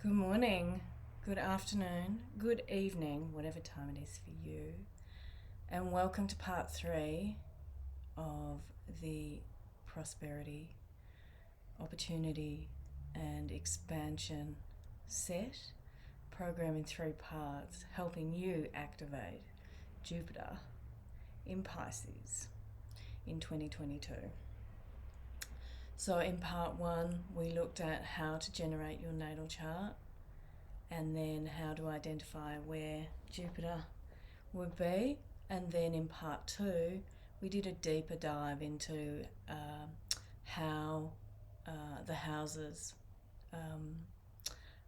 Good morning, good afternoon, good evening, whatever time it is for you, and welcome to part 3 of the prosperity, opportunity, and expansion set program in 3 parts, helping you activate Jupiter in Pisces in 2022. So in part 1, we looked at how to generate your natal chart and then how to identify where Jupiter would be. And then in part 2, we did a deeper dive into how the houses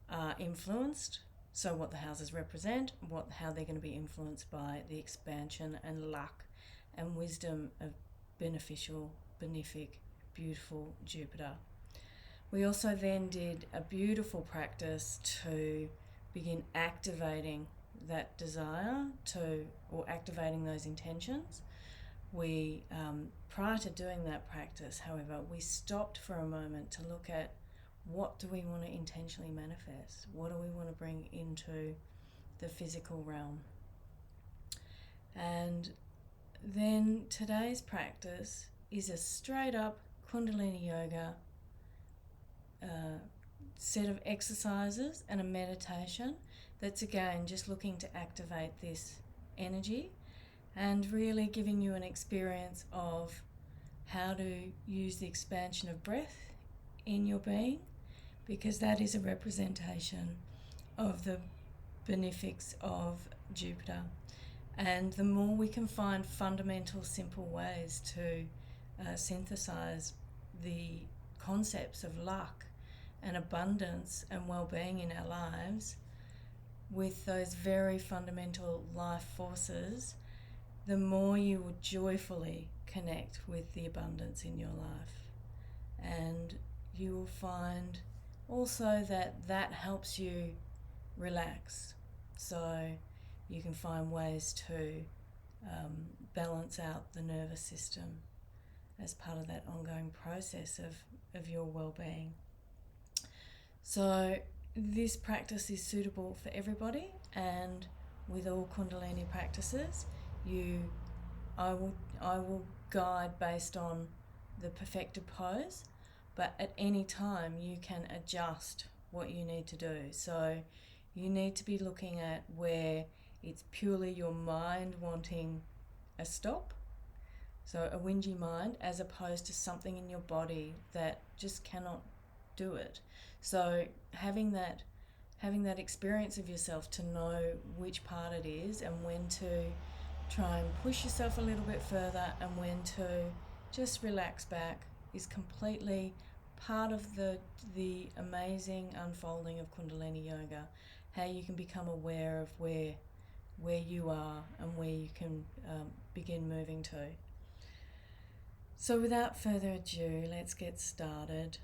are influenced. So what the houses represent, how they're going to be influenced by the expansion and luck and wisdom of beneficial, benefic, beautiful Jupiter. We also then did a beautiful practice to begin activating that desire or activating those intentions. We, prior to doing that practice, however, we stopped for a moment to look at what do we want to intentionally manifest? What do we want to bring into the physical realm? And then today's practice is a straight up Kundalini Yoga set of exercises and a meditation that's again just looking to activate this energy and really giving you an experience of how to use the expansion of breath in your being, because that is a representation of the benefics of Jupiter. And the more we can find fundamental, simple ways to synthesize the concepts of luck and abundance and well-being in our lives with those very fundamental life forces, the more you will joyfully connect with the abundance in your life. And you will find also that helps you relax. So you can find ways to balance out the nervous system as part of that ongoing process of your well-being. So this practice is suitable for everybody, and with all Kundalini practices, I will guide based on the perfected pose, but at any time you can adjust what you need to do. So you need to be looking at where it's purely your mind wanting a stop, so a whingy mind, as opposed to something in your body that just cannot do it. So having that experience of yourself to know which part it is and when to try and push yourself a little bit further and when to just relax back is completely part of the amazing unfolding of Kundalini Yoga. How you can become aware of where you are and where you can begin moving to. So without further ado, let's get started.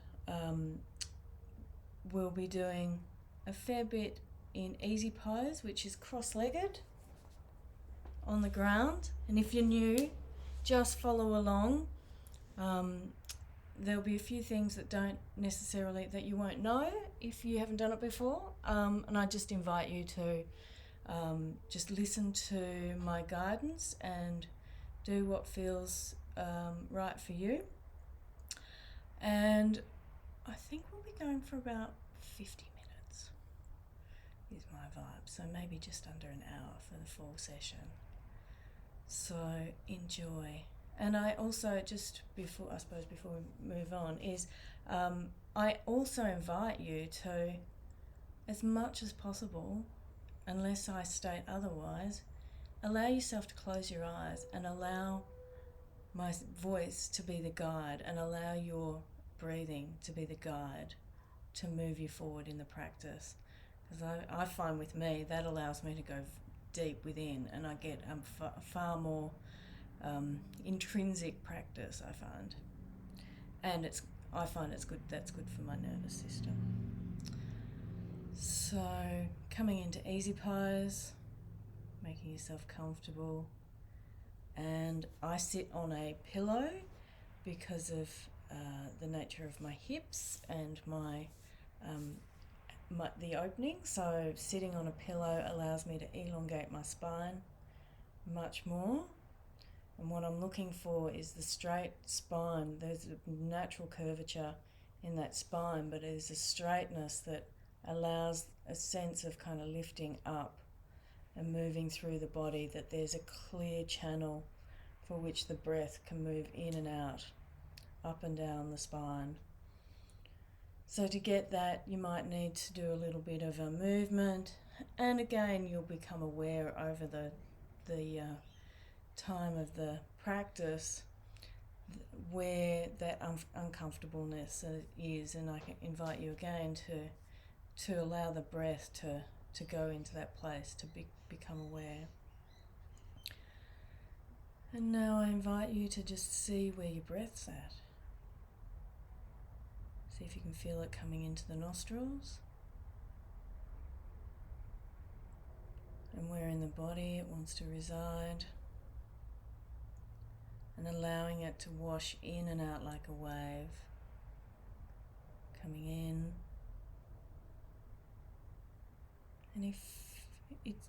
We'll be doing a fair bit in easy pose, which is cross-legged on the ground. And if you're new, just follow along. There'll be a few things that you won't know if you haven't done it before. And I just invite you to just listen to my guidance and do what feels right for you. And I think we'll be going for about 50 minutes is my vibe. So maybe just under an hour for the full session. So enjoy. And I also, just before we move on, is I also invite you to, as much as possible, unless I state otherwise, allow yourself to close your eyes and allow my voice to be the guide and allow your breathing to be the guide to move you forward in the practice. Because I find with me that allows me to go deep within and I get far more intrinsic practice, I find. And I find it's good. That's good for my nervous system. So coming into easy pose, making yourself comfortable, and I sit on a pillow because of the nature of my hips and my the opening. So sitting on a pillow allows me to elongate my spine much more. And what I'm looking for is the straight spine. There's a natural curvature in that spine, but it is a straightness that allows a sense of kind of lifting up and moving through the body, that there's a clear channel for which the breath can move in and out, up and down the spine. So to get that, you might need to do a little bit of a movement, and again you'll become aware over the time of the practice where that uncomfortableness is, and I can invite you again to allow the breath to go into that place, to become aware. And now I invite you to just see where your breath's at. See if you can feel it coming into the nostrils, and where in the body it wants to reside, and allowing it to wash in and out like a wave, coming in. And if it's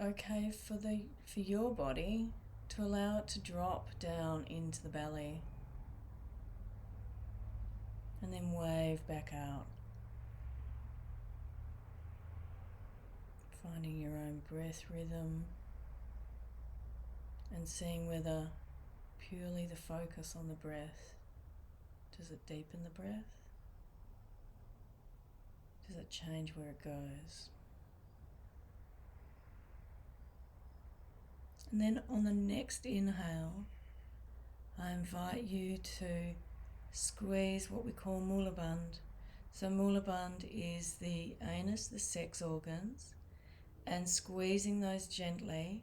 okay for your body, to allow it to drop down into the belly and then wave back out, finding your own breath rhythm and seeing whether purely the focus on the breath, does it deepen the breath? Does it change where it goes? And then on the next inhale, I invite you to squeeze what we call Mulaband. So Mulaband is the anus, the sex organs, and squeezing those gently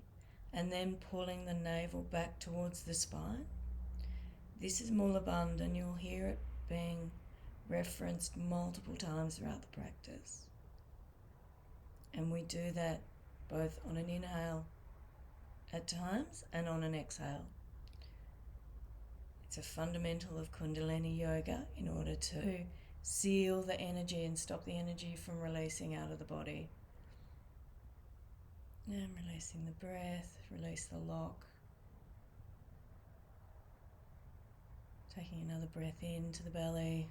and then pulling the navel back towards the spine. This is Mulaband, and you'll hear it being referenced multiple times throughout the practice. And we do that both on an inhale at times and on an exhale. It's a fundamental of Kundalini Yoga in order to seal the energy and stop the energy from releasing out of the body. And releasing the breath, release the lock. Taking another breath into the belly.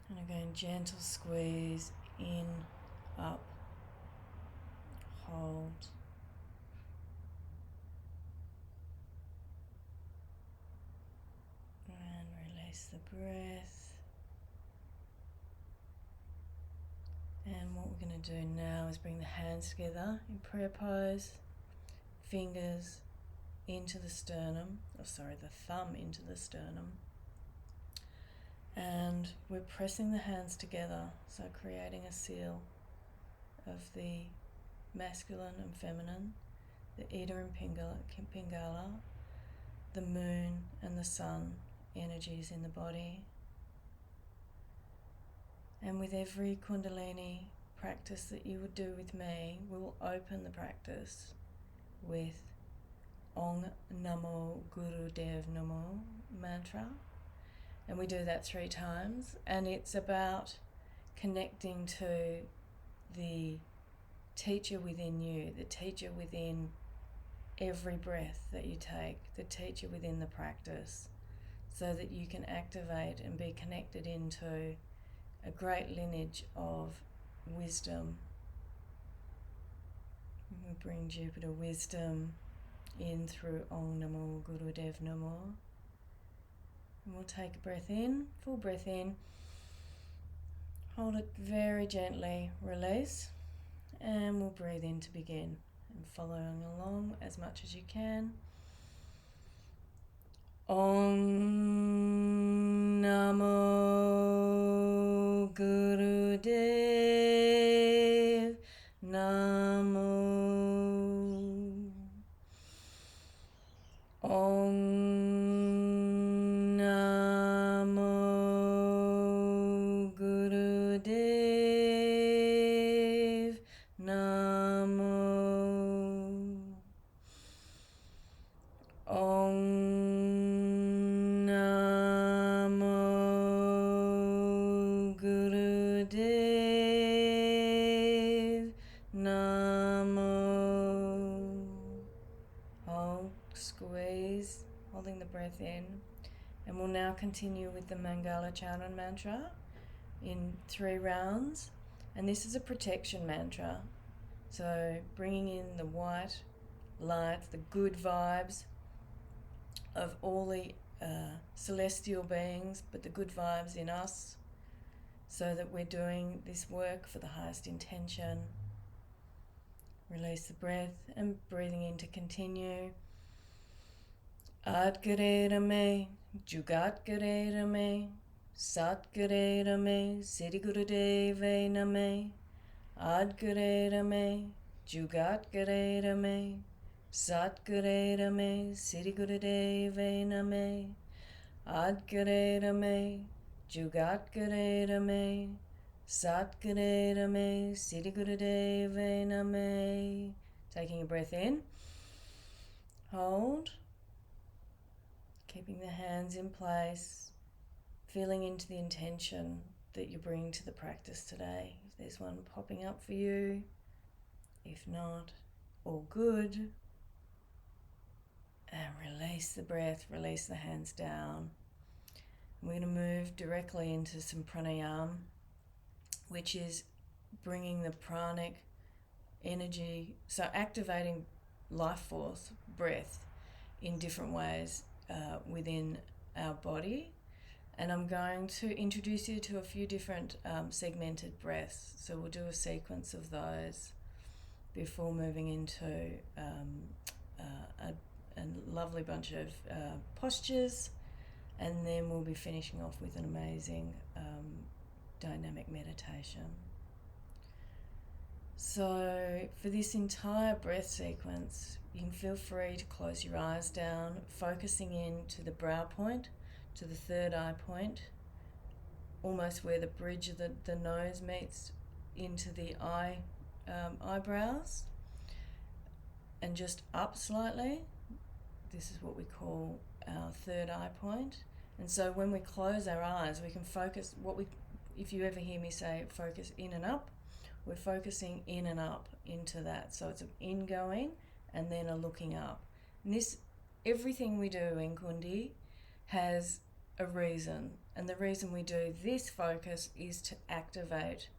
And again, gentle squeeze in, up, hold. And release the breath. And what we're going to do now is bring the hands together in prayer pose, fingers into the sternum, the thumb into the sternum. And we're pressing the hands together, so creating a seal of the masculine and feminine, the Ida and Pingala, the moon and the sun energies in the body. And with every Kundalini practice that you would do with me, we will open the practice with Om Namo Guru Dev Namo mantra. And we do that 3 times, and it's about connecting to the teacher within you, the teacher within every breath that you take, the teacher within the practice, so that you can activate and be connected into a great lineage of wisdom. We bring Jupiter wisdom in through Om Namo Guru Dev Namo. And we'll take a breath in, full breath in, hold it very gently, release, and we'll breathe in to begin. And following along as much as you can. Om Namo Guru Dev Namo. Om Namo Guru Dev Namo. Om Namo breath in. And we'll now continue with the Mangala Charan mantra in 3 rounds. And this is a protection mantra. So bringing in the white light, the good vibes of all the celestial beings, but the good vibes in us, so that we're doing this work for the highest intention. Release the breath and breathing in to continue. Adgarerame, Jugatgarerame, Satgarerame, Siddhigurudeve Name. Adgarerame, Jugatgarerame, Satgarerame, Siddhigurudeve Name. Adgarerame, Jugatgarerame, Satgarerame, Siddhigurudeve Name. Taking a breath in. Hold. Keeping the hands in place. Feeling into the intention that you're bringing to the practice today. If there's one popping up for you, if not, all good. And release the breath, release the hands down. We're going to move directly into some pranayama, which is bringing the pranic energy, so activating life force, breath, in different ways within our body. And I'm going to introduce you to a few different segmented breaths. So we'll do a sequence of those before moving into a lovely bunch of postures, and then we'll be finishing off with an amazing dynamic meditation. So for this entire breath sequence, you can feel free to close your eyes down, focusing in to the brow point, to the third eye point, almost where the bridge of the nose meets into the eyebrows, and just up slightly. This is what we call our third eye point. And so when we close our eyes, we can focus, if you ever hear me say focus in and up, we're focusing in and up into that. So it's an ingoing and then a looking up. And this, everything we do in Kundi has a reason. And the reason we do this focus is to activate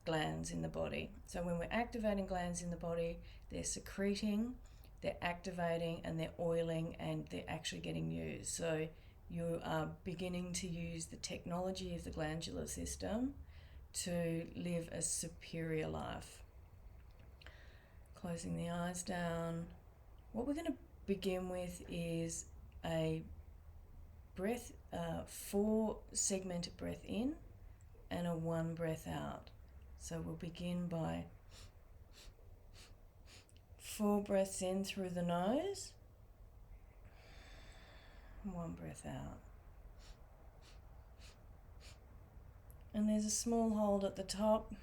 glands in the body. So when we're activating glands in the body, they're secreting, they're activating, and they're oiling, and they're actually getting used. So you are beginning to use the technology of the glandular system to live a superior life. Closing the eyes down. What we're going to begin with is a breath, 4 segmented breath in and a 1 breath out. So we'll begin by 4 breaths in through the nose, 1 breath out. And there's a small hold at the top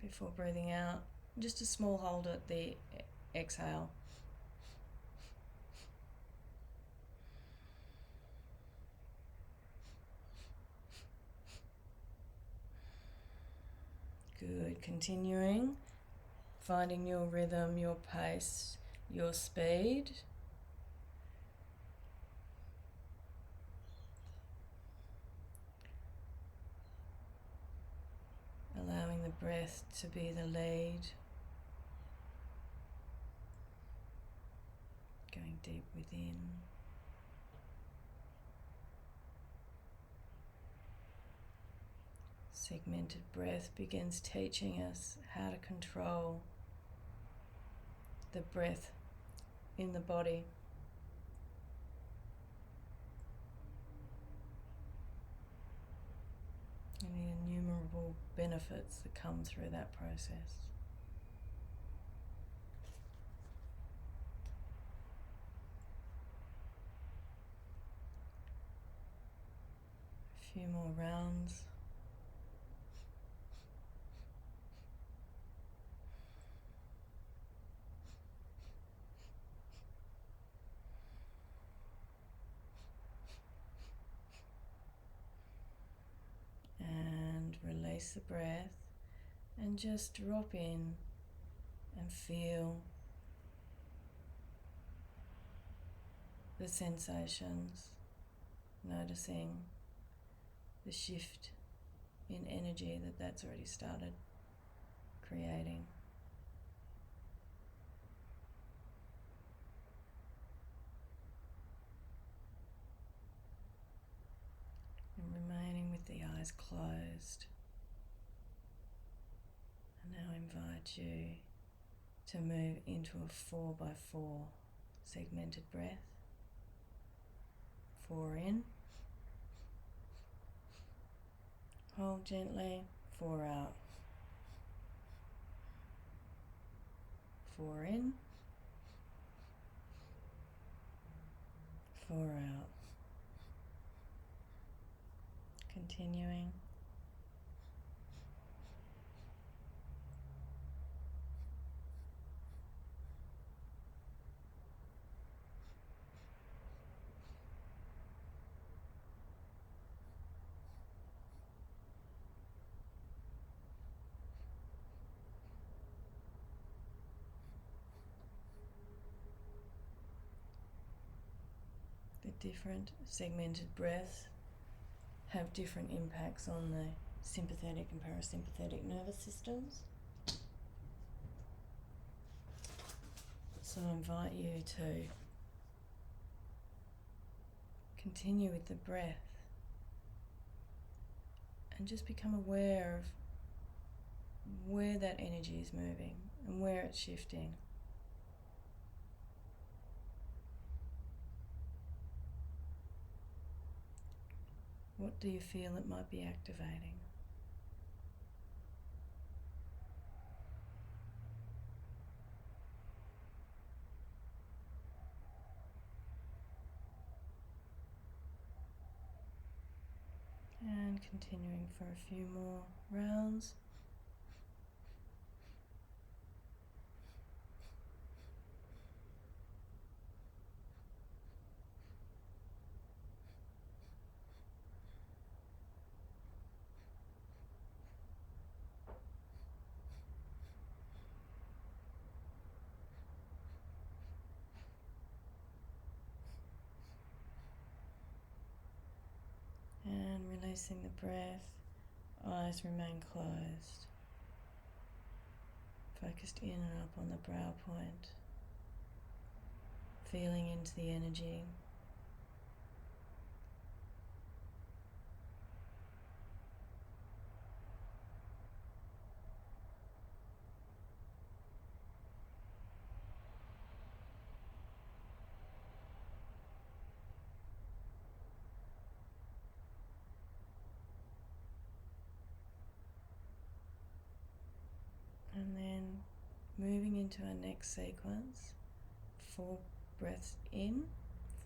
before breathing out. Just a small hold at the exhale. Good. Continuing. Finding your rhythm, your pace, your speed. Allowing the breath to be the lead. Going deep within. Segmented breath begins teaching us how to control the breath in the body. And the innumerable benefits that come through that process. A few more rounds. And release the breath and just drop in and feel the sensations, noticing the shift in energy that's already started creating. And remaining with the eyes closed. I now invite you to move into a 4x4 segmented breath. 4 in, hold gently, 4 out. 4 in, 4 out. Continuing. The different segmented breaths have different impacts on the sympathetic and parasympathetic nervous systems. So I invite you to continue with the breath and just become aware of where that energy is moving and where it's shifting. What do you feel it might be activating? And continuing for a few more rounds. And releasing the breath, eyes remain closed. Focused in and up on the brow point, feeling into the energy. And then moving into our next sequence, 4 breaths in,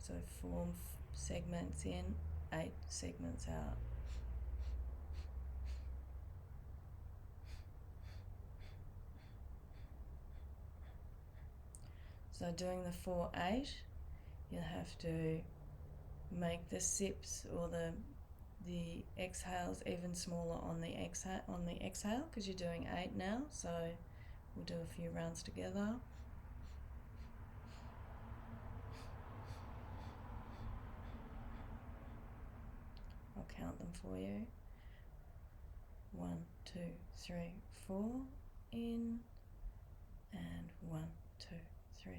so 4 segments in, 8 segments out. So doing the 4-8, you'll have to make the sips or the exhales even smaller on the exhale because you're doing 8 now, so we'll do a few rounds together. I'll count them for you. 1, 2, 3, 4 in, and 1, 2, 3,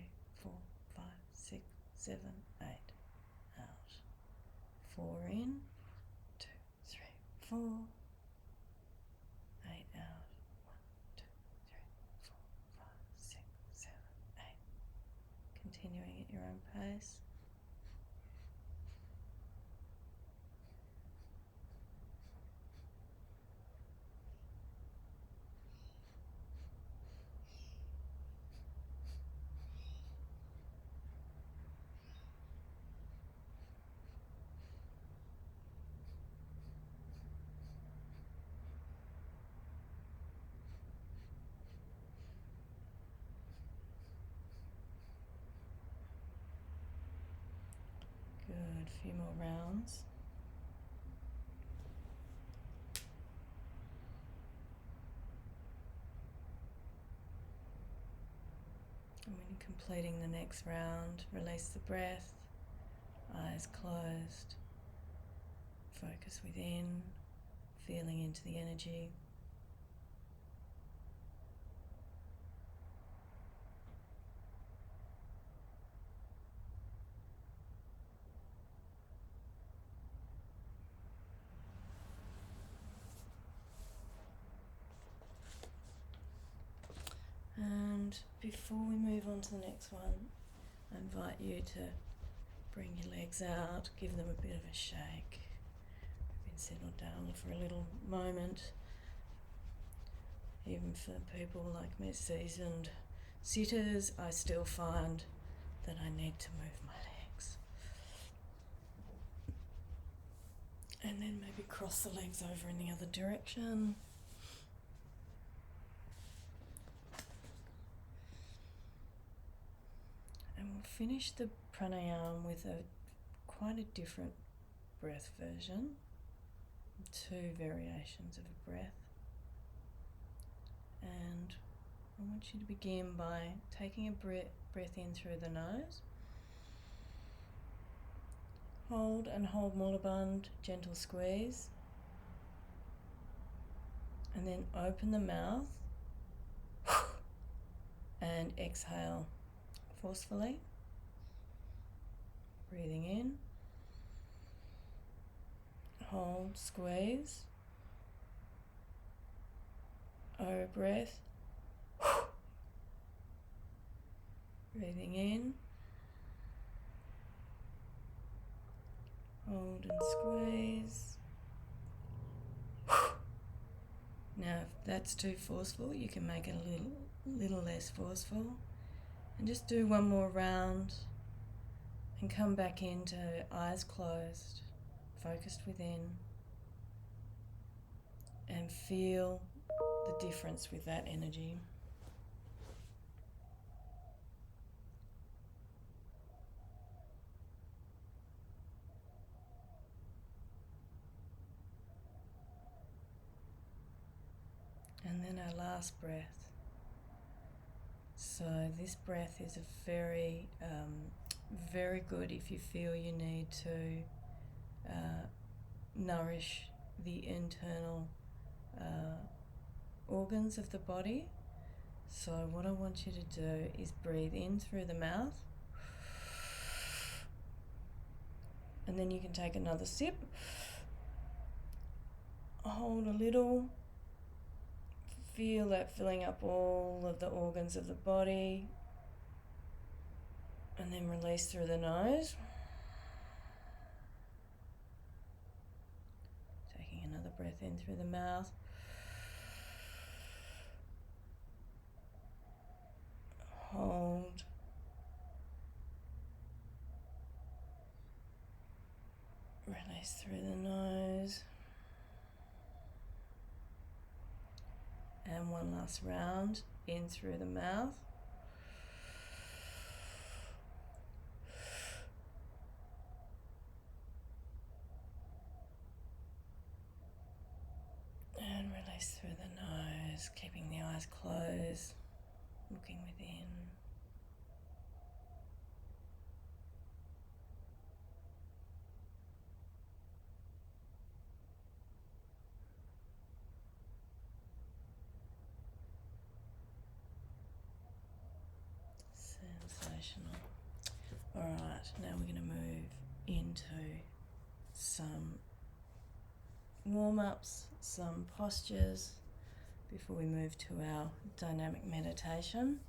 4, 5, 6, 7, 8 out. 4 in, 2, 3, 4, 8 out. 1, 2, 3, 4, 5, 6, 7, 8. Continuing at your own pace. Good, few more rounds. And when you're completing the next round, release the breath, eyes closed, focus within, feeling into the energy. And before we move on to the next one, I invite you to bring your legs out, give them a bit of a shake. We've been settled down for a little moment. Even for people like me, seasoned sitters, I still find that I need to move my legs. And then maybe cross the legs over in the other direction. And we'll finish the pranayama with quite a different breath version. 2 variations of a breath. And I want you to begin by taking a breath in through the nose. Hold and hold Mulaband, gentle squeeze. And then open the mouth and exhale forcefully. Breathing in. Hold, squeeze. Over breath. Breathing in. Hold and squeeze. Now if that's too forceful, you can make it a little less forceful. And just do one more round and come back into eyes closed, focused within, and feel the difference with that energy. And then our last breath. So this breath is a very, very good if you feel you need to nourish the internal organs of the body. So what I want you to do is breathe in through the mouth, and then you can take another sip, hold a little, feel that filling up all of the organs of the body, and then release through the nose. Taking another breath in through the mouth. Hold. Release through the nose. And one last round, in through the mouth. And release through the nose, keeping the eyes closed, looking within. Sensational. Alright, now we're going to move into some warm-ups, some postures before we move to our dynamic meditation.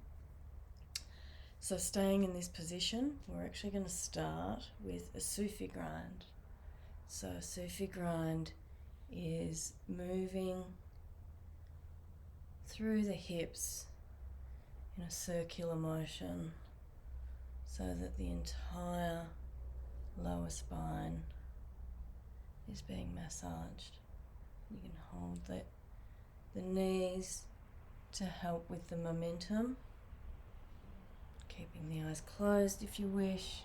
So staying in this position, we're actually going to start with a Sufi grind. So a Sufi grind is moving through the hips in a circular motion so that the entire lower spine is being massaged. You can hold the knees to help with the momentum, keeping the eyes closed if you wish,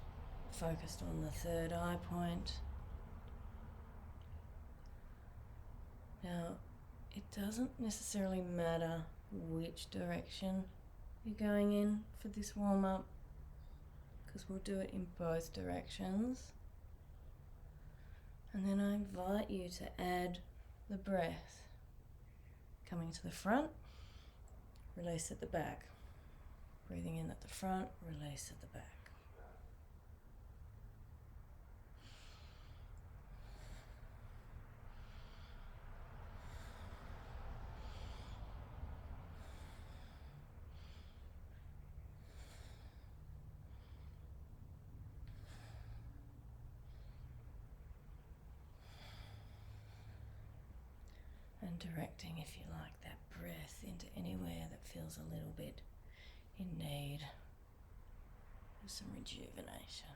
focused on the third eye point. Now, it doesn't necessarily matter which direction you're going in for this warm-up, because we'll do it in both directions. invite you to add the breath. Coming to the front, release at the back. Breathing in at the front, release at the back. And directing, if you like, that breath into anywhere that feels a little bit in need of some rejuvenation.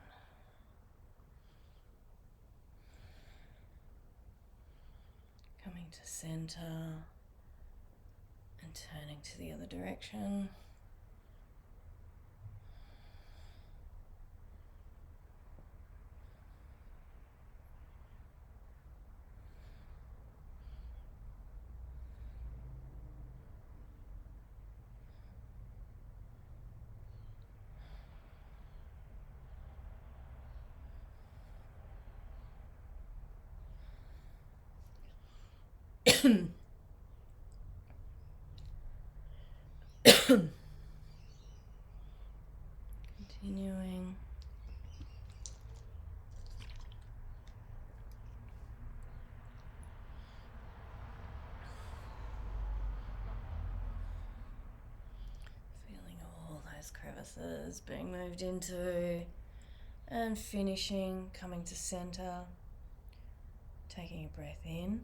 Coming to center and turning to the other direction. Continuing. Feeling all those crevices being moved into, and finishing, coming to center, taking a breath in,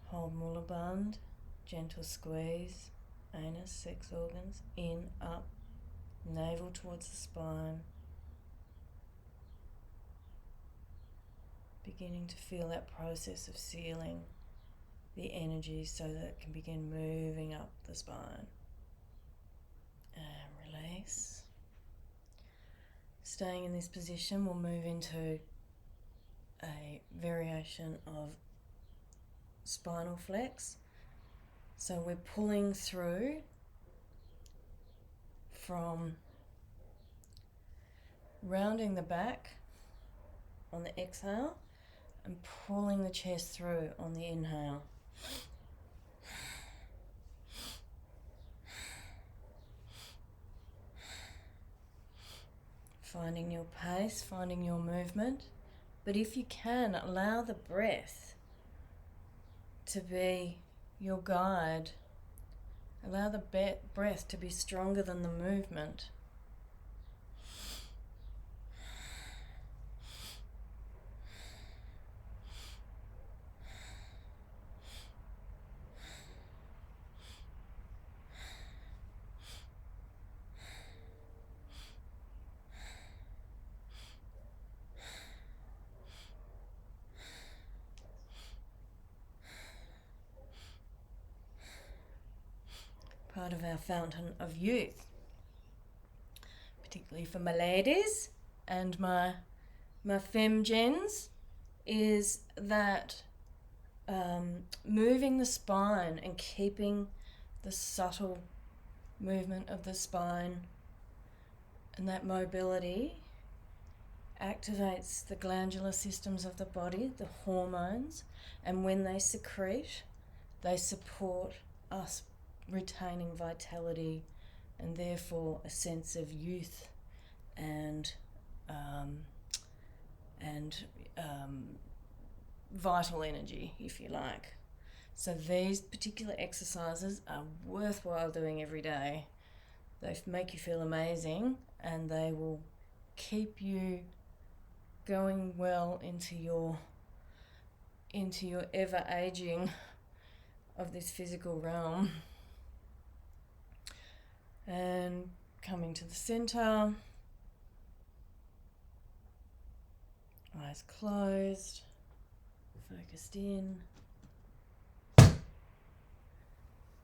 hold Mulaband, gentle squeeze, anus, sex organs, in, up, navel towards the spine. Beginning to feel that process of sealing the energy so that it can begin moving up the spine. And release. Staying in this position, we'll move into a variation of spinal flex. So we're pulling through from rounding the back on the exhale and pulling the chest through on the inhale. Finding your pace, finding your movement, but if you can, allow the breath to be your guide. Allow the breath to be stronger than the movement. Part of our fountain of youth, particularly for my ladies and my femme gens, is that moving the spine and keeping the subtle movement of the spine and that mobility activates the glandular systems of the body, the hormones, and when they secrete, they support us retaining vitality and therefore a sense of youth and vital energy, if you like. So these particular exercises are worthwhile doing every day. They make you feel amazing and they will keep you going well into your ever aging of this physical realm. And coming to the center, eyes closed, focused in.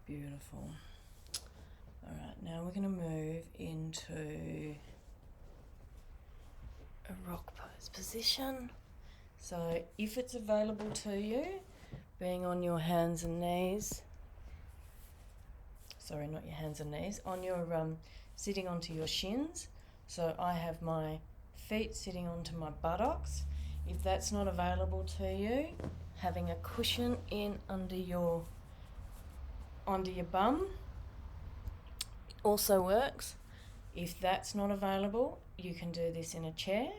Beautiful. All right, now we're going to move into a rock pose position. So if it's available to you, being on your hands and knees, sorry, not your hands and knees, on your sitting onto your shins. So I have my feet sitting onto my buttocks. If that's not available to you, having a cushion in under your bum also works. If that's not available, you can do this in a chair,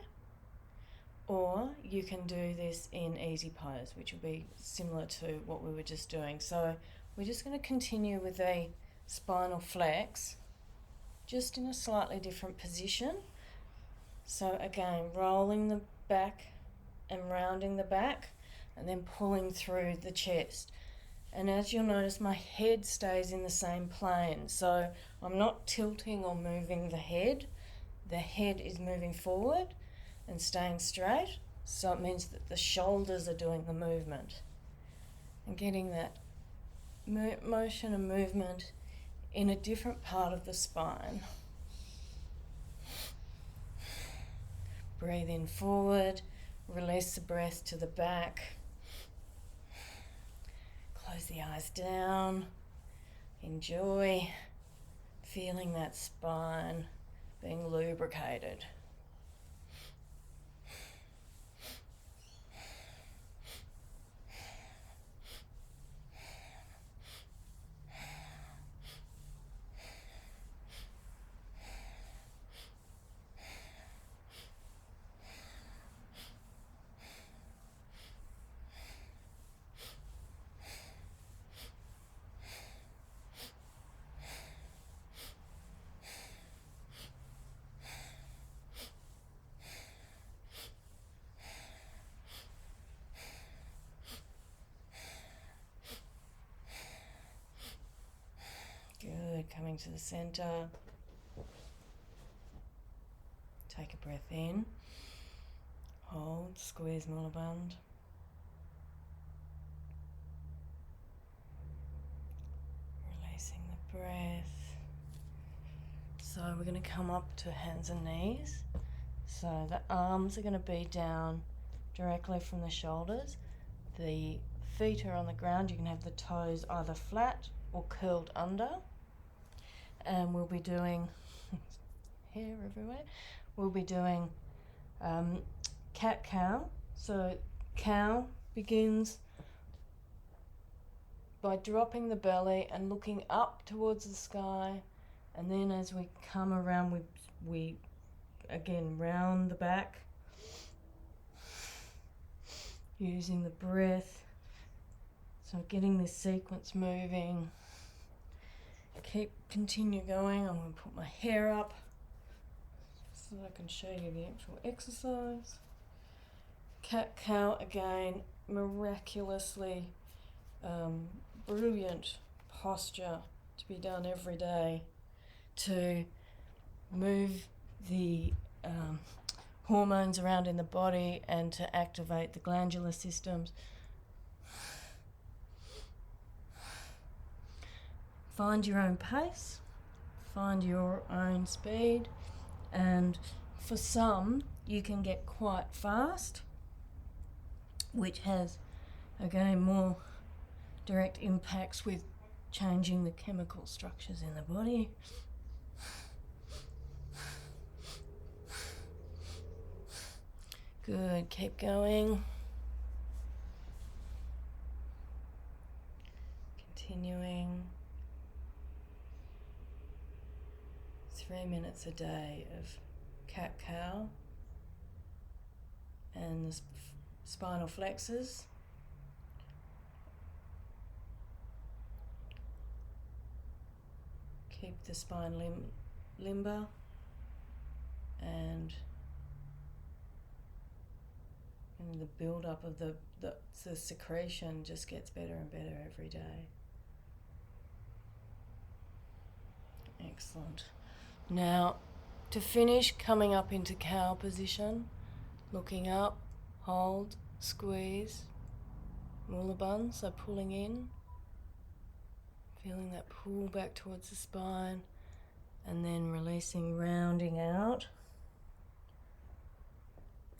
or you can do this in easy pose, which will be similar to what we were just doing. So we're just going to continue with a spinal flex, just in a slightly different position. So again, rolling the back and rounding the back, and then pulling through the chest. And as you'll notice, my head stays in the same plane. So I'm not tilting or moving the head. The head is moving forward and staying straight. So it means that the shoulders are doing the movement. And getting that motion and movement in a different part of the spine. Breathe in forward, release the breath to the back. Close the eyes down. Enjoy feeling that spine being lubricated. Good, coming to the center. Take a breath in. Hold, squeeze Mulaband. Releasing the breath. So we're going to come up to hands and knees. So the arms are going to be down directly from the shoulders. The feet are on the ground. You can have the toes either flat or curled under. And we'll be doing hair everywhere. We'll be doing cat-cow. So cow begins by dropping the belly and looking up towards the sky, and then as we come around, we again round the back, using the breath. So getting this sequence moving. Continue going. I'm going to put my hair up so I can show you the actual exercise. Cat-cow again, miraculously brilliant posture to be done every day to move the hormones around in the body and to activate the glandular systems. Find your own pace, find your own speed, and for some you can get quite fast, which has again more direct impacts with changing the chemical structures in the body. Good, keep going. Continuing. 3 minutes a day of cat-cow and the spinal flexors. Keep the spine limber, and the build-up of the secretion just gets better and better every day. Excellent. Now, to finish, coming up into cow position, looking up, hold, squeeze, Mulaband, so pulling in, feeling that pull back towards the spine, and then releasing, rounding out,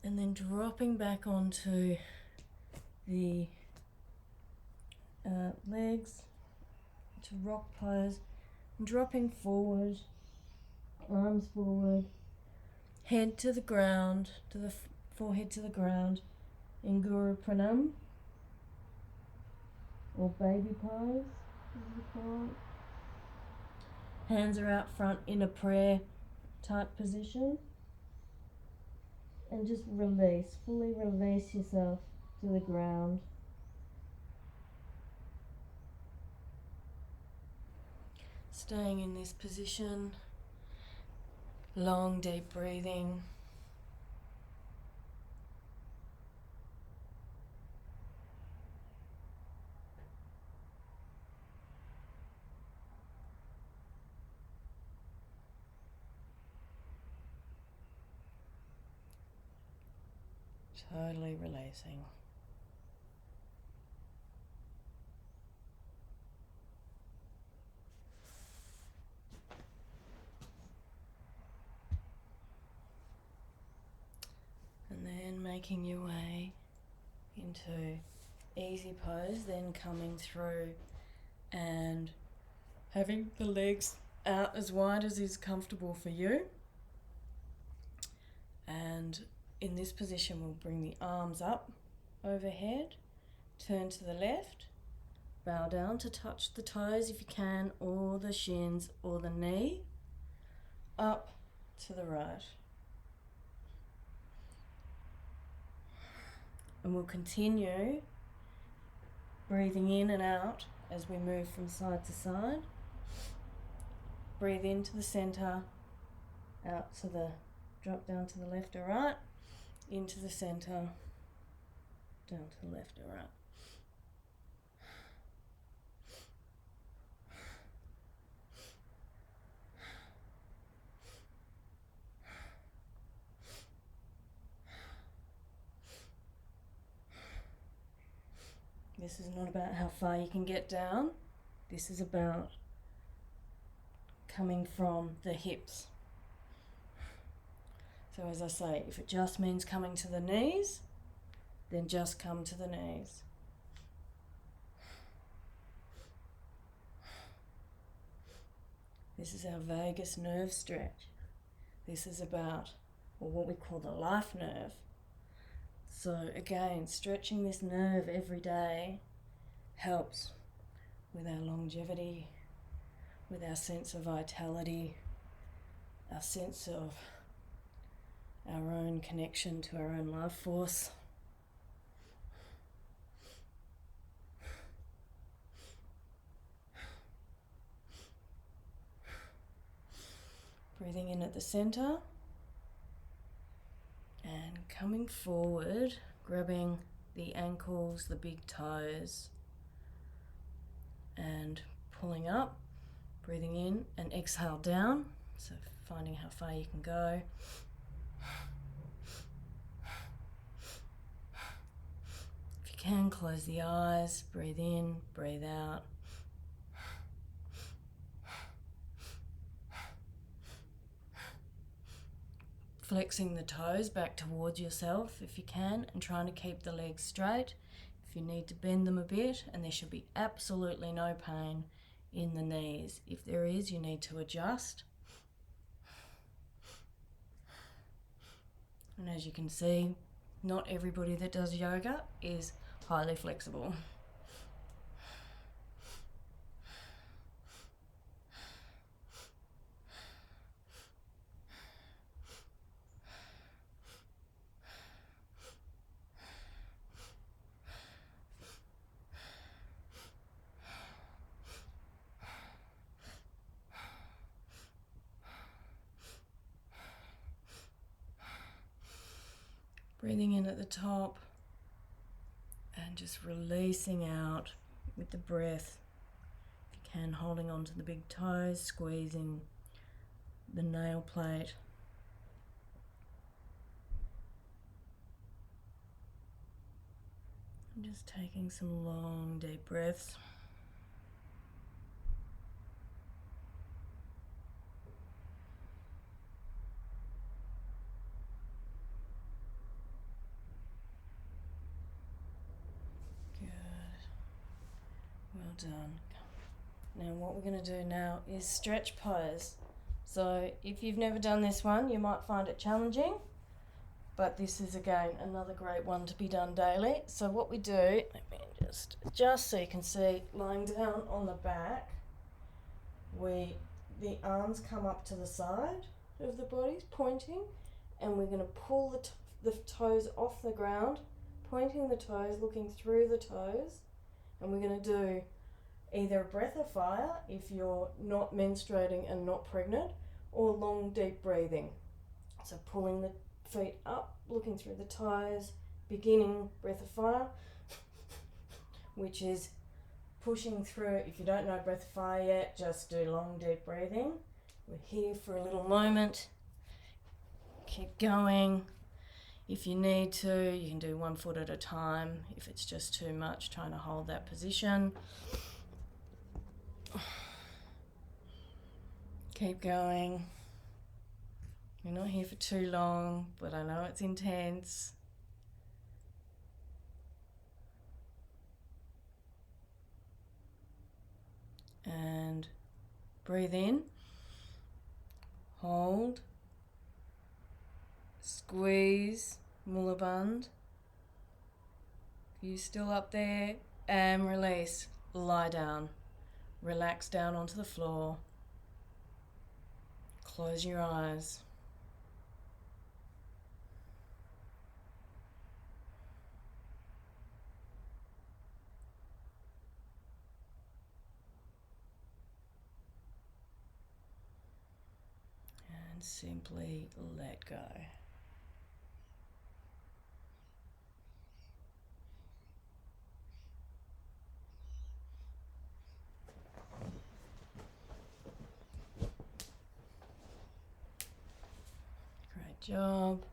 and then dropping back onto the legs, to rock pose, and dropping forward, arms forward, head to the ground, to the forehead to the ground, in Guru Pranam, or baby pose, as we call it. Hands are out front in a prayer type position. And just release, fully release yourself to the ground. Staying in this position, long deep breathing. Totally releasing. And then making your way into easy pose, then coming through and having the legs out as wide as is comfortable for you. And in this position, we'll bring the arms up overhead, turn to the left, bow down to touch the toes if you can, or the shins or the knee, up to the right. And we'll continue breathing in and out as we move from side to side. Breathe into the center, out to the, drop down to the left or right, into the center, down to the left or right. This is not about how far you can get down. This is about coming from the hips. So as I say, if it just means coming to the knees, then just come to the knees. This is our vagus nerve stretch. This is about, or what we call the life nerve. So again, stretching this nerve every day helps with our longevity, with our sense of vitality, our sense of our own connection to our own life force. Breathing in at the center and coming forward, grabbing the ankles, the big toes, and pulling up, breathing in and exhale down, so finding how far you can go. If you can, close the eyes, breathe in, breathe out. Flexing the toes back towards yourself if you can, and trying to keep the legs straight. If you need to bend them a bit, and there should be absolutely no pain in the knees. If there is, you need to adjust. And as you can see, not everybody that does yoga is highly flexible. Breathing in at the top and just releasing out with the breath. If you can, holding onto the big toes, squeezing the nail plate. And just taking some long, deep breaths. Well done. Now what we're going to do now is stretch pose. So if you've never done this one, you might find it challenging, but this is again another great one to be done daily. So what we do, let me just so you can see, lying down on the back, the arms come up to the side of the body, pointing, and we're going to pull the toes off the ground, pointing the toes, looking through the toes, and we're going to do either a breath of fire if you're not menstruating and not pregnant, or long deep breathing. So pulling the feet up, looking through the toes, beginning breath of fire, which is pushing through. If you don't know breath of fire yet, just do long deep breathing. We're here for a little moment. Keep going. If you need to, you can do 1 foot at a time. If it's just too much, trying to hold that position. Keep going. We're not here for too long, but I know it's intense. And breathe in, hold, squeeze, mulaband. You're still up there, and release. Lie down, relax down onto the floor, close your eyes. And simply let go. Great job.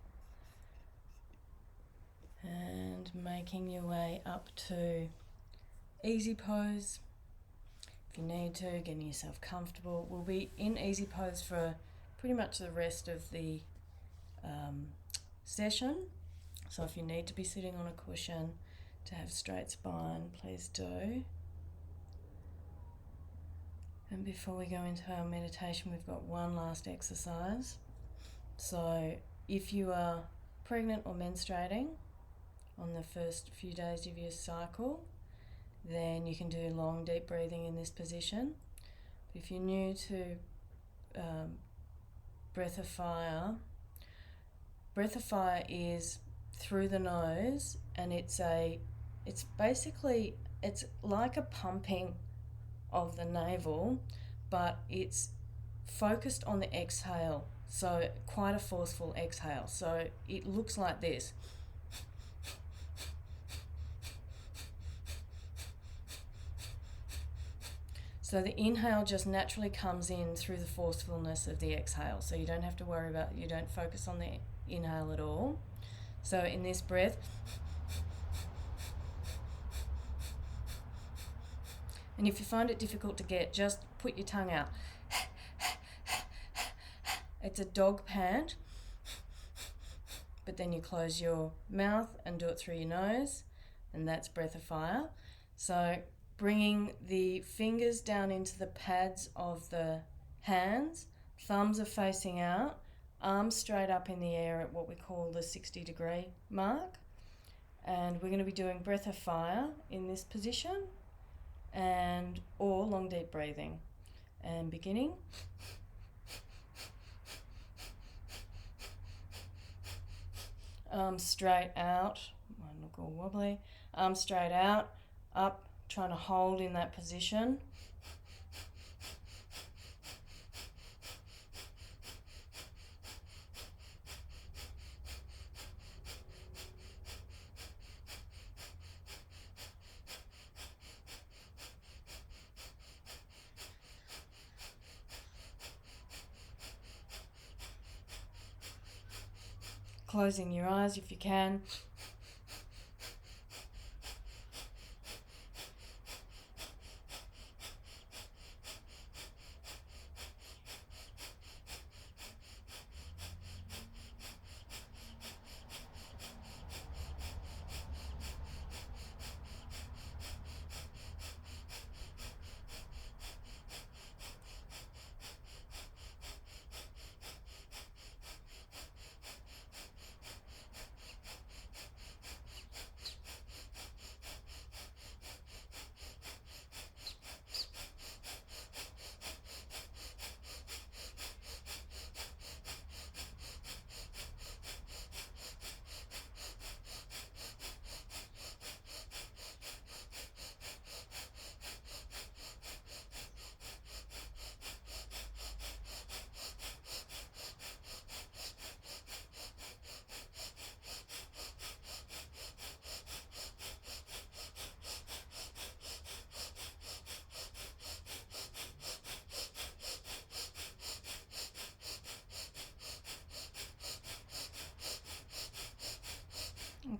And making your way up to easy pose. If you need to, getting yourself comfortable. We'll be in easy pose for pretty much the rest of the session. So if you need to be sitting on a cushion to have straight spine, please do. And before we go into our meditation, we've got one last exercise. So if you are pregnant or menstruating on the first few days of your cycle, then you can do long deep breathing in this position. If you're new to breath of fire is through the nose, and it's like a pumping of the navel, but it's focused on the exhale, so quite a forceful exhale. So it looks like this. So the inhale just naturally comes in through the forcefulness of the exhale. So you don't have to worry about, you don't focus on the inhale at all. So in this breath, and if you find it difficult to get, just put your tongue out. It's a dog pant, but then you close your mouth and do it through your nose, and that's breath of fire. So bringing the fingers down into the pads of the hands, thumbs are facing out, arms straight up in the air at what we call the 60-degree mark. And we're going to be doing breath of fire in this position, or long deep breathing. And beginning. Arms straight out, might look all wobbly. Arms straight out, up, trying to hold in that position. Closing your eyes if you can.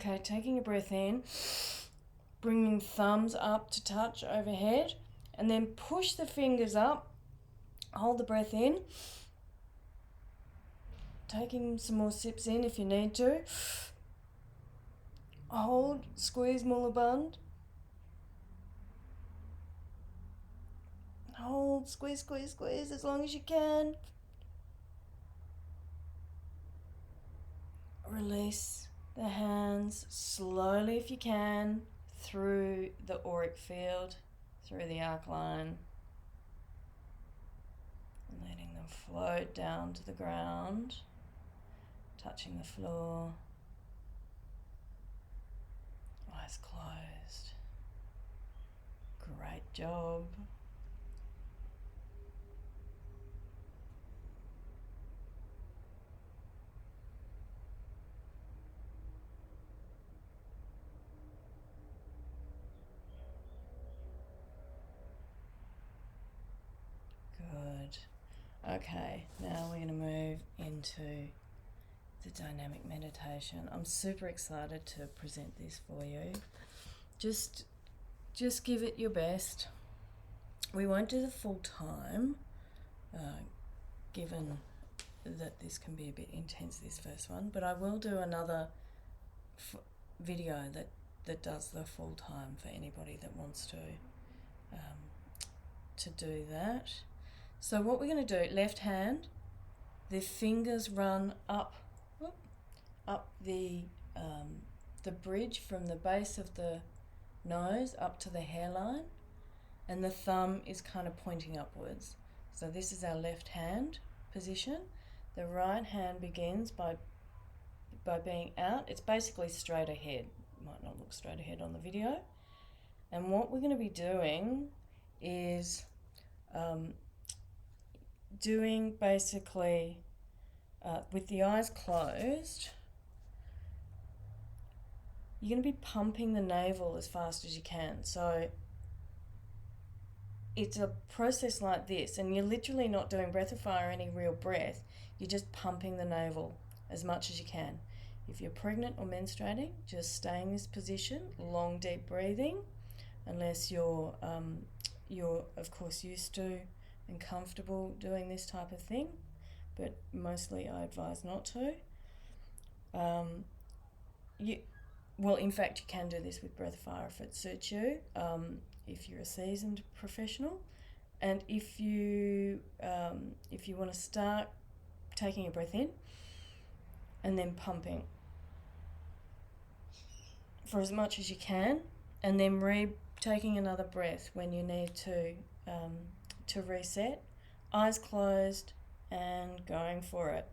Okay, taking a breath in, bringing thumbs up to touch overhead, and then push the fingers up, hold the breath in, taking some more sips in if you need to. Hold, squeeze Mulaband. Hold, squeeze, squeeze, squeeze as long as you can. Release the hands slowly if you can through the auric field, through the arc line. And letting them float down to the ground, touching the floor. Eyes closed. Great job. Good. Okay, now we're going to move into the dynamic meditation. I'm super excited to present this for you. Just give it your best. We won't do the full time, given that this can be a bit intense, this first one, but I will do another video that does the full time for anybody that wants to do that. So what we're going to do, left hand, the fingers run up the bridge from the base of the nose up to the hairline, and the thumb is kind of pointing upwards. So this is our left hand position. The right hand begins by being out. It's basically straight ahead. Might not look straight ahead on the video. And what we're going to be doing is doing basically with the eyes closed, you're going to be pumping the navel as fast as you can. So it's a process like this, and you're literally not doing breath of fire, any real breath. You're just pumping the navel as much as you can. If you're pregnant or menstruating, just stay in this position, long deep breathing, unless you're of course used to and comfortable doing this type of thing, but mostly I advise not to. In fact, you can do this with breath of fire if it suits you, if you're a seasoned professional. And if you want to start taking a breath in and then pumping for as much as you can, and then taking another breath when you need to reset, eyes closed and going for it.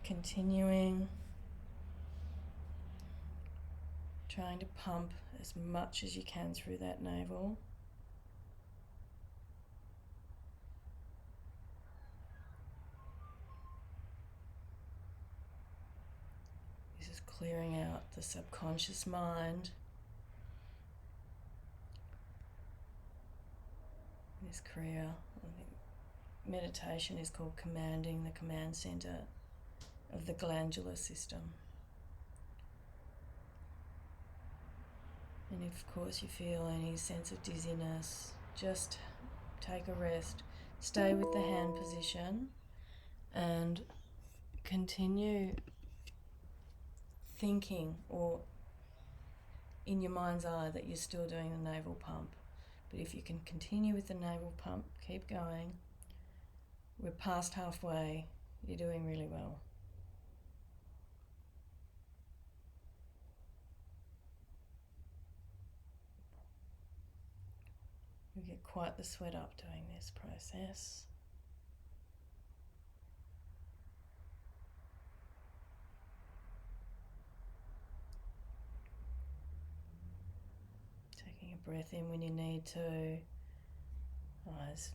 Continuing, trying to pump as much as you can through that navel. This is clearing out the subconscious mind. This Kriya, meditation is called commanding the command center of the glandular system. And if, of course, you feel any sense of dizziness, just take a rest. Stay with the hand position and continue thinking, or in your mind's eye, that you're still doing the navel pump. But if you can continue with the navel pump, keep going. We're past halfway. You're doing really well. You get quite the sweat up doing this process. Taking a breath in when you need to, eyes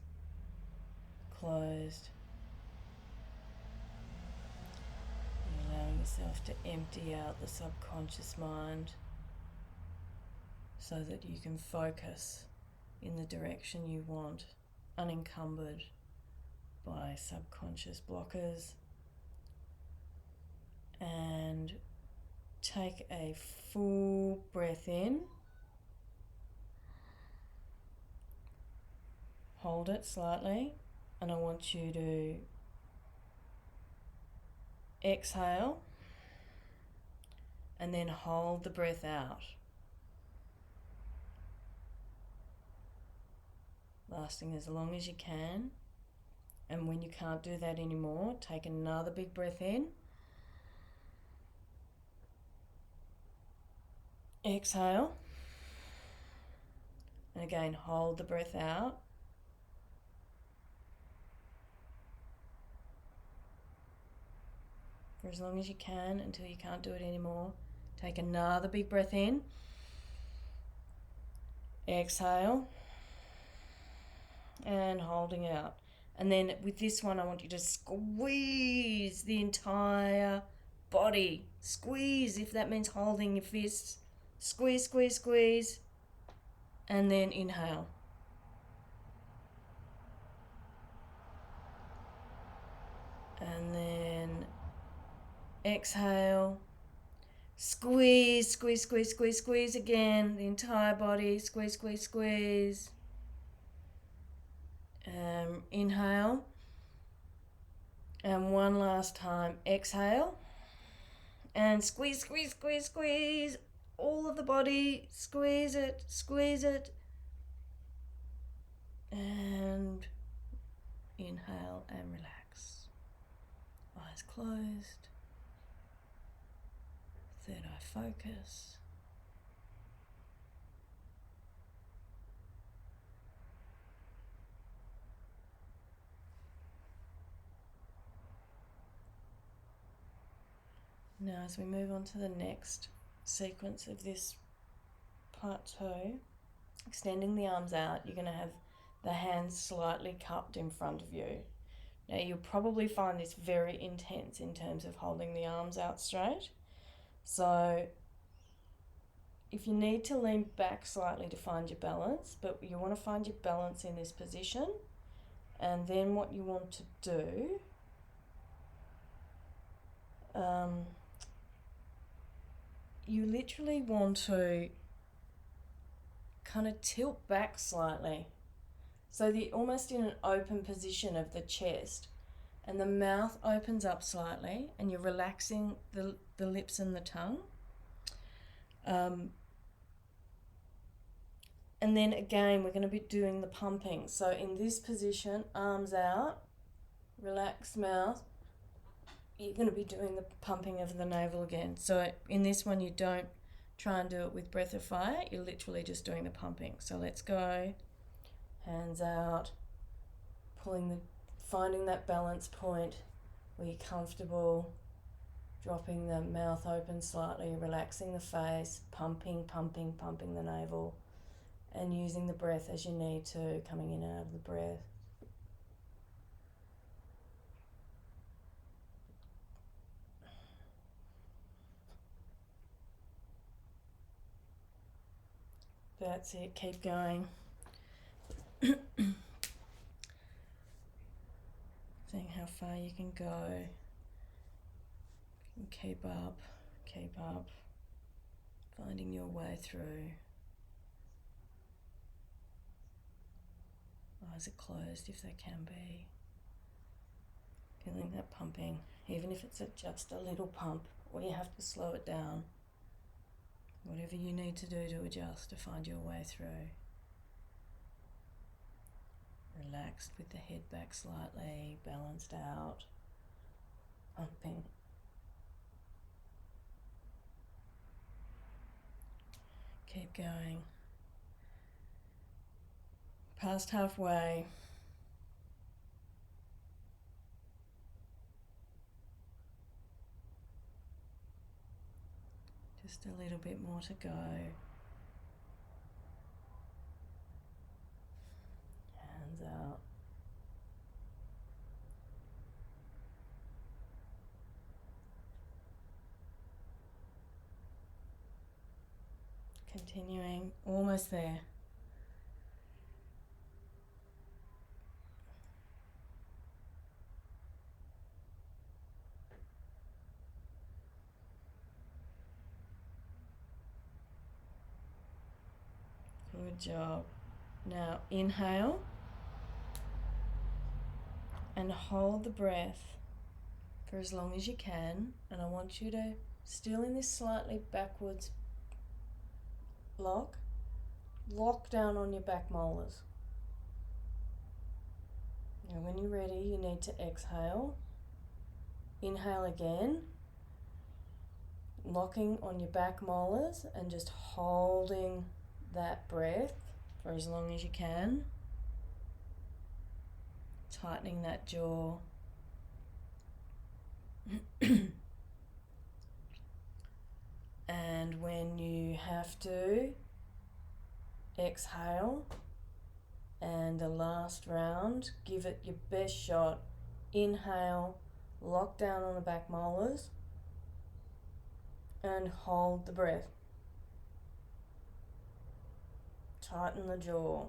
closed. And allowing yourself to empty out the subconscious mind so that you can focus in the direction you want, unencumbered by subconscious blockers. And take a full breath in. Hold it slightly, and I want you to exhale and then hold the breath out, lasting as long as you can. And when you can't do that anymore, take another big breath in. Exhale. And again, hold the breath out. For as long as you can until you can't do it anymore. Take another big breath in. Exhale. And holding out. And then with this one, I want you to squeeze the entire body. Squeeze, if that means holding your fists. Squeeze, squeeze, squeeze. And then inhale. And then exhale. Squeeze, squeeze, squeeze, squeeze, squeeze again. The entire body. Squeeze, squeeze, squeeze. Inhale. And one last time. Exhale. And squeeze, squeeze, squeeze, squeeze. All of the body. Squeeze it, squeeze it. And inhale and relax. Eyes closed. Third eye focus. Now as we move on to the next sequence of this part 2, extending the arms out, you're going to have the hands slightly cupped in front of you. Now you'll probably find this very intense in terms of holding the arms out straight. So if you need to lean back slightly to find your balance, but you want to find your balance in this position, and then what you want to do, you literally want to kind of tilt back slightly. So almost in an open position of the chest, and the mouth opens up slightly, and you're relaxing the lips and the tongue. And then again, we're going to be doing the pumping. So in this position, arms out, relaxed mouth, you're going to be doing the pumping of the navel again. So in this one, you don't try and do it with breath of fire. You're literally just doing the pumping. So let's go. Hands out, finding that balance point where you're comfortable, dropping the mouth open slightly, relaxing the face, pumping, pumping, pumping the navel, and using the breath as you need to, coming in and out of the breath. That's it, keep going. Seeing how far you can go. You can keep up, finding your way through. Eyes are closed if they can be. Feeling that pumping, even if it's just a little pump, or you have to slow it down. Whatever you need to do to adjust to find your way through. Relaxed with the head back slightly, balanced out, pumping. Keep going. Past halfway. Just a little bit more to go. Hands out. Continuing, almost there. Good job. Now inhale and hold the breath for as long as you can. And I want you to, still in this slightly backwards lock down on your back molars. Now when you're ready, you need to exhale. Inhale again, locking on your back molars and just holding that breath for as long as you can. Tightening that jaw. And when you have to, exhale. And the last round, give it your best shot. Inhale, lock down on the back molars, and hold the breath. Tighten the jaw.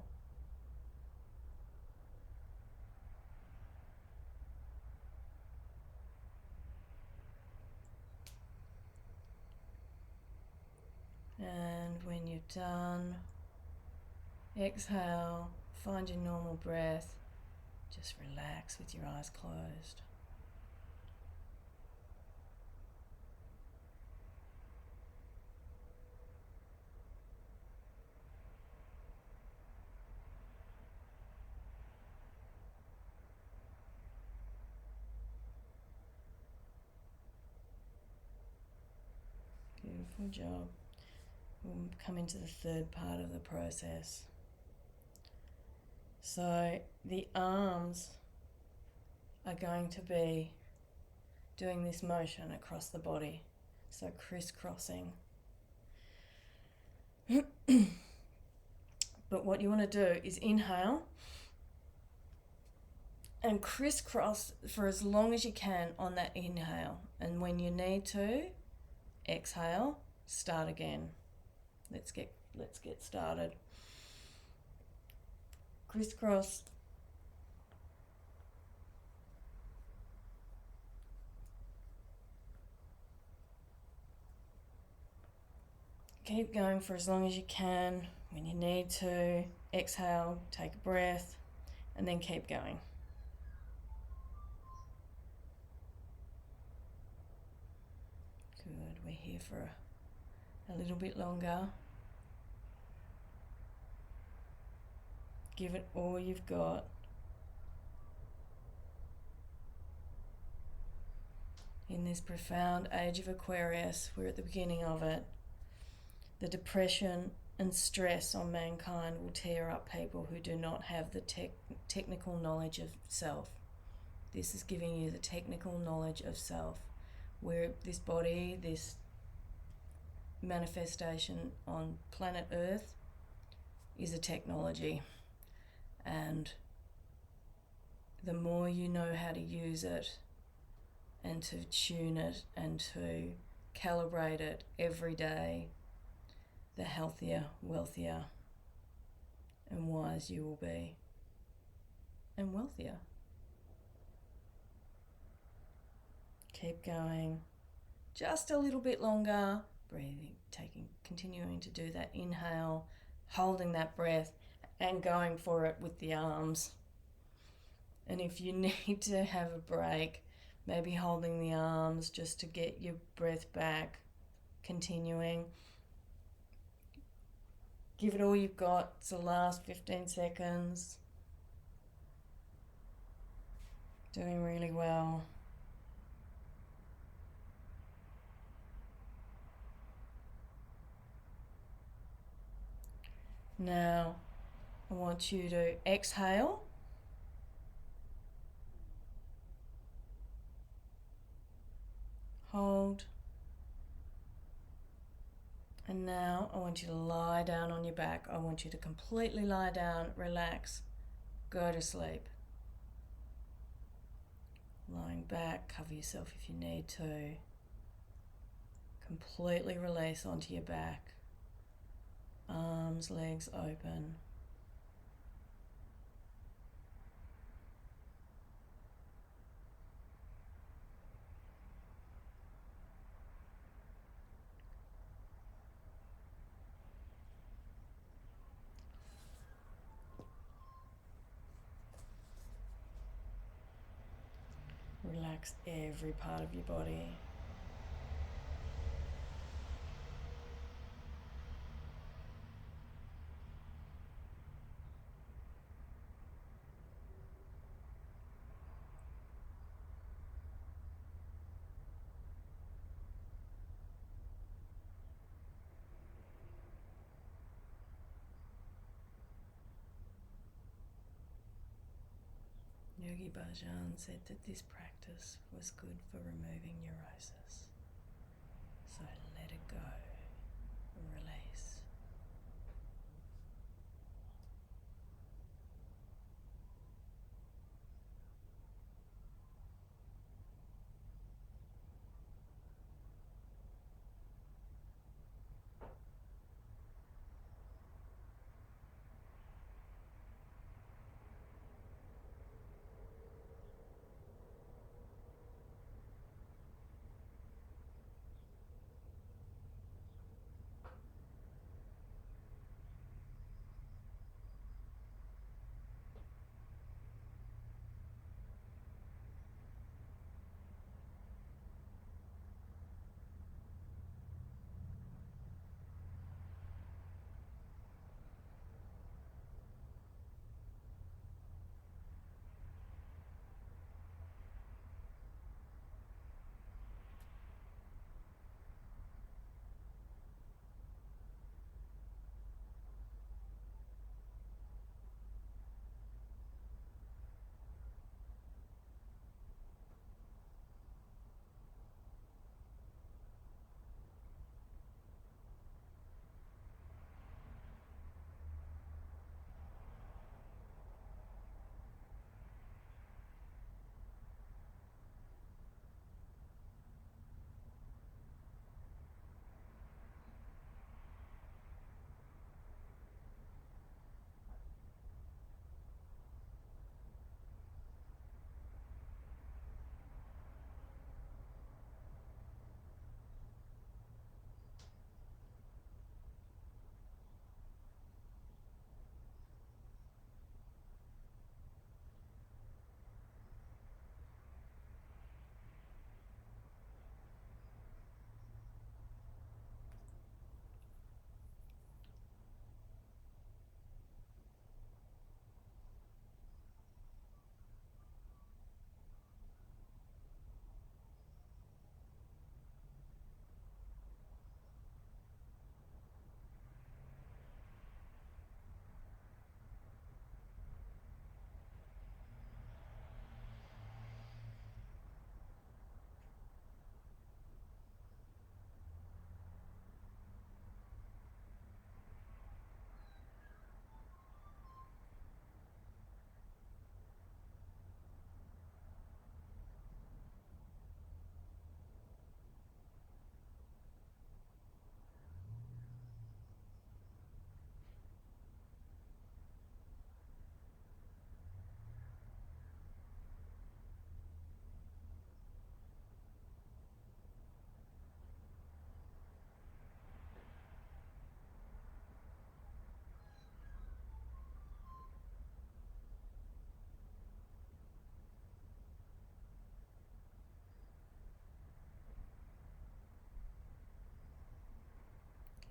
And when you're done, exhale, find your normal breath. Just relax with your eyes closed. Beautiful job. We'll come into the third part of the process. So the arms are going to be doing this motion across the body. So crisscrossing. But what you want to do is inhale and crisscross for as long as you can on that inhale. And when you need to, exhale, start again. Let's get started. Crisscross. Keep going for as long as you can. When you need to, exhale, take a breath, and then keep going. Good, we're here for a little bit longer. Give it all you've got. In this profound age of Aquarius, we're at the beginning of it. The depression and stress on mankind will tear up people who do not have the technical knowledge of self. This is giving you the technical knowledge of self. Where this body, this manifestation on planet Earth is a technology. And the more you know how to use it and to tune it and to calibrate it every day, the healthier, wealthier, and wise you will be, and wealthier. Keep going, just a little bit longer, breathing, continuing to do that inhale, holding that breath, and going for it with the arms. And if you need to have a break, maybe holding the arms just to get your breath back, continuing. Give it all you've got. It's the last 15 seconds. Doing really well. Now, I want you to exhale. Hold. And now I want you to lie down on your back. I want you to completely lie down, relax, go to sleep. Lying back, cover yourself if you need to. Completely release onto your back. Arms, legs open. relax every part of your body. Yogi Bhajan said that this practice was good for removing neurosis. So let it go, release.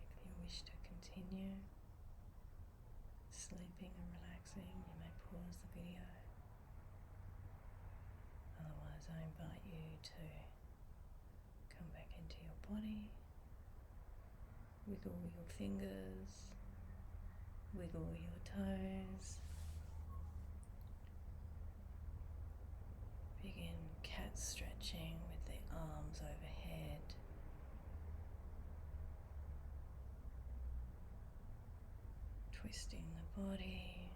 If you wish to continue sleeping and relaxing, you may pause the video. Otherwise, I invite you to come back into your body, wiggle your fingers, wiggle your toes, begin cat stretching with the arms overhead. Twisting the body,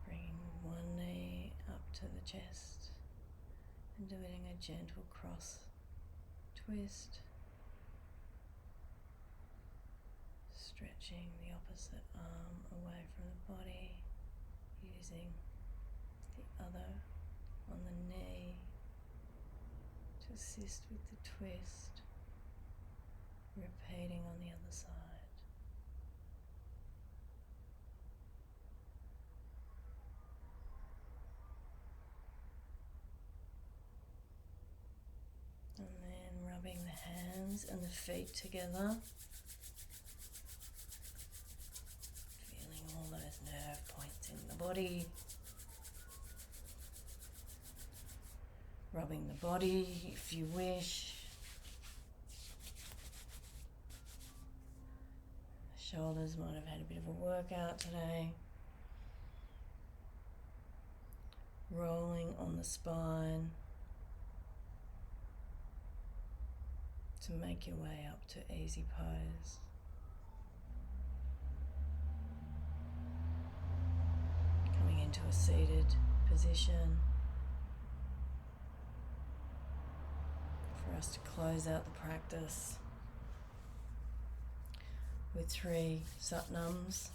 bringing one knee up to the chest and doing a gentle cross twist, stretching the opposite arm away from the body, using the other on the knee to assist with the twist, repeating on the other side. Rubbing the hands and the feet together. Feeling all those nerve points in the body. Rubbing the body if you wish. The shoulders might have had a bit of a workout today. Rolling on the spine to make your way up to easy pose. Coming into a seated position for us to close out the practice with 3 satnams.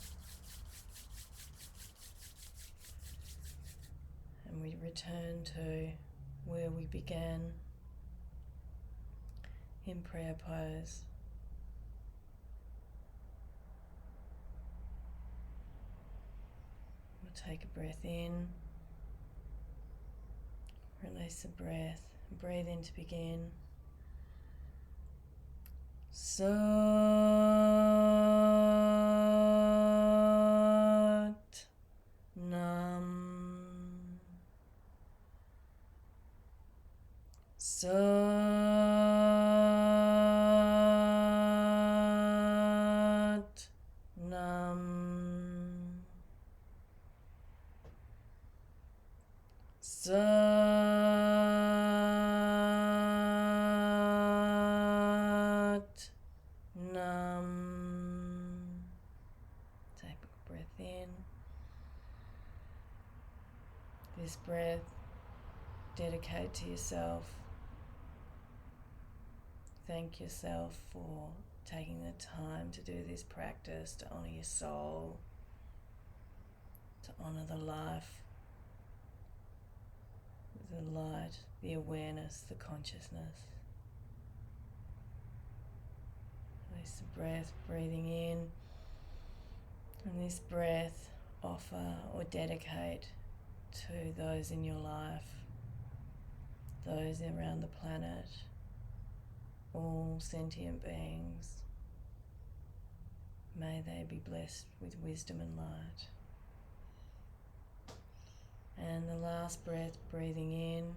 And we return to where we began in prayer pose. We'll take a breath in, release the breath, and breathe in to begin. Sat Nam. Sat Nam. Sat Nam. Take a breath in. This breath, dedicate to yourself. Thank yourself for taking the time to do this practice, to honor your soul, to honor the life, the light, the awareness, the consciousness. Release the breath, breathing in, and this breath offer or dedicate to those in your life, those around the planet, all sentient beings. May they be blessed with wisdom and light. And the last breath, breathing in,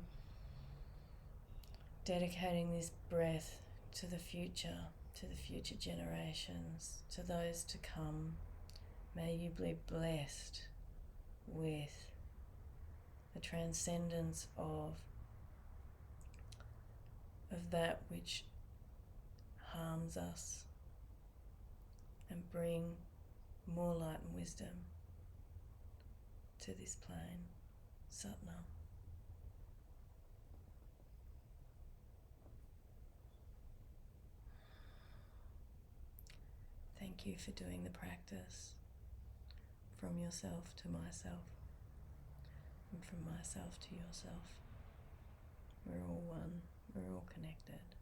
dedicating this breath to the future generations, to those to come. May you be blessed with the transcendence of that which harms us, and bring more light and wisdom to this plane. Satnam. Thank you for doing the practice from yourself to myself, and from myself to yourself. We're all one, we're all connected.